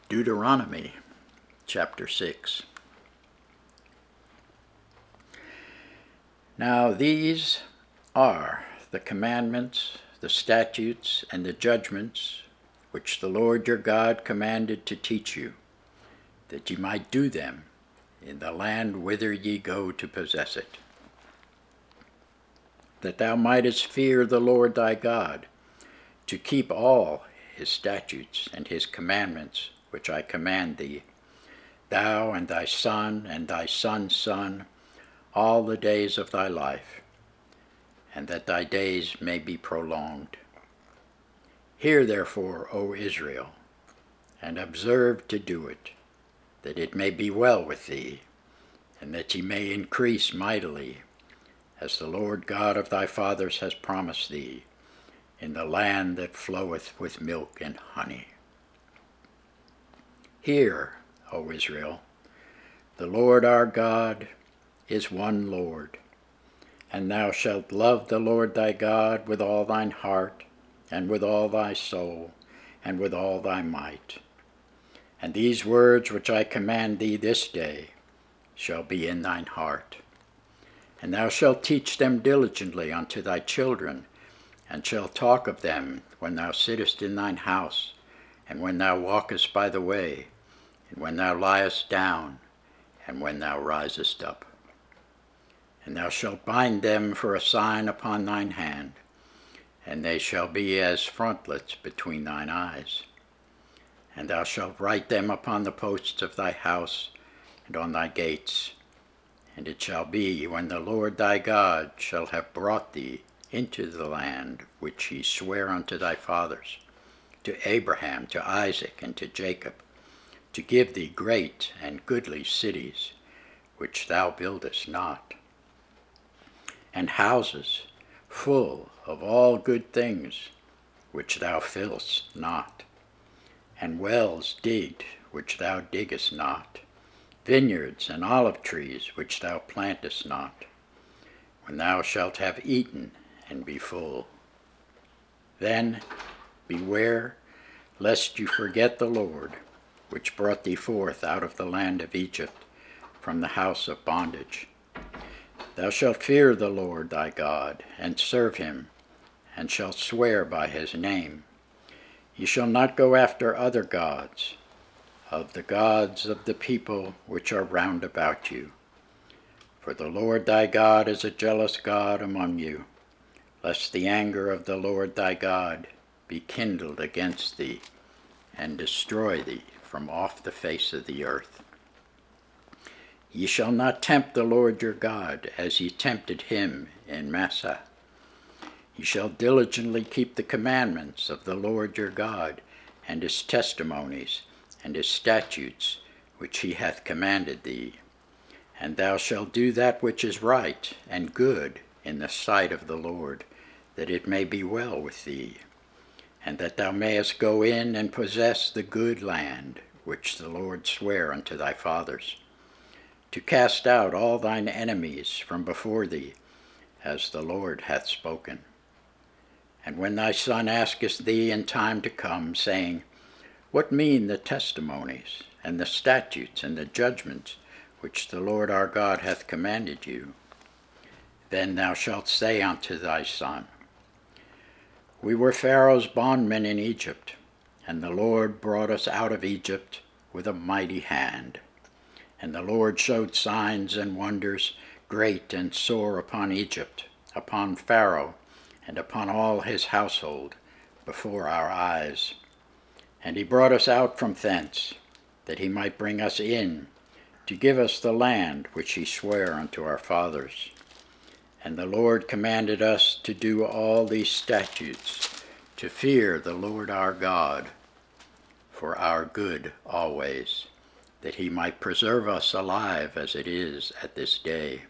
Deuteronomy chapter 6. Now these are the commandments, the statutes, and the judgments which the Lord your God commanded to teach you, that ye might do them in the land whither ye go to possess it, that thou mightest fear the Lord thy God, to keep all his statutes and his commandments which I command thee, thou and thy son and thy son's son, all the days of thy life, and that thy days may be prolonged. Hear therefore, O Israel, and observe to do it, that it may be well with thee, and that ye may increase mightily, as the Lord God of thy fathers has promised thee, in the land that floweth with milk and honey. Hear, O Israel, the Lord our God is one Lord, and thou shalt love the Lord thy God with all thine heart, and with all thy soul, and with all thy might. And these words which I command thee this day shall be in thine heart. And thou shalt teach them diligently unto thy children, and shalt talk of them when thou sittest in thine house, and when thou walkest by the way, and when thou liest down, and when thou risest up. And thou shalt bind them for a sign upon thine hand, and they shall be as frontlets between thine eyes. And thou shalt write them upon the posts of thy house and on thy gates. And it shall be, when the Lord thy God shall have brought thee into the land which he sware unto thy fathers, to Abraham, to Isaac, and to Jacob, to give thee great and goodly cities, which thou buildest not, and houses full of all good things, which thou fillest not, and wells digged, which thou diggest not, vineyards and olive trees, which thou plantest not, when thou shalt have eaten and be full. Then beware lest you forget the Lord, which brought thee forth out of the land of Egypt, from the house of bondage. Thou shalt fear the Lord thy God, and serve him, and shalt swear by his name. Ye shall not go after other gods, of the gods of the people which are round about you. For the Lord thy God is a jealous God among you, lest the anger of the Lord thy God be kindled against thee, and destroy thee from off the face of the earth. Ye shall not tempt the Lord your God, as ye tempted him in Massah. Ye shall diligently keep the commandments of the Lord your God, and his testimonies, and his statutes, which he hath commanded thee. And thou shalt do that which is right and good in the sight of the Lord, that it may be well with thee, and that thou mayest go in and possess the good land which the Lord sware unto thy fathers, to cast out all thine enemies from before thee, as the Lord hath spoken. And when thy son asketh thee in time to come, saying, What mean the testimonies, and the statutes, and the judgments, which the Lord our God hath commanded you? Then thou shalt say unto thy son, We were Pharaoh's bondmen in Egypt, and the Lord brought us out of Egypt with a mighty hand. And the Lord showed signs and wonders great and sore upon Egypt, upon Pharaoh, and upon all his household, before our eyes. And he brought us out from thence, that he might bring us in, to give us the land which he sware unto our fathers. And the Lord commanded us to do all these statutes, to fear the Lord our God, for our good always, that he might preserve us alive as it is at this day.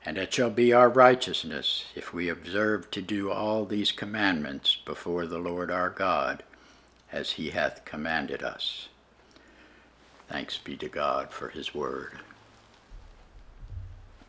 And it shall be our righteousness, if we observe to do all these commandments before the Lord our God, as he hath commanded us. Thanks be to God for his word.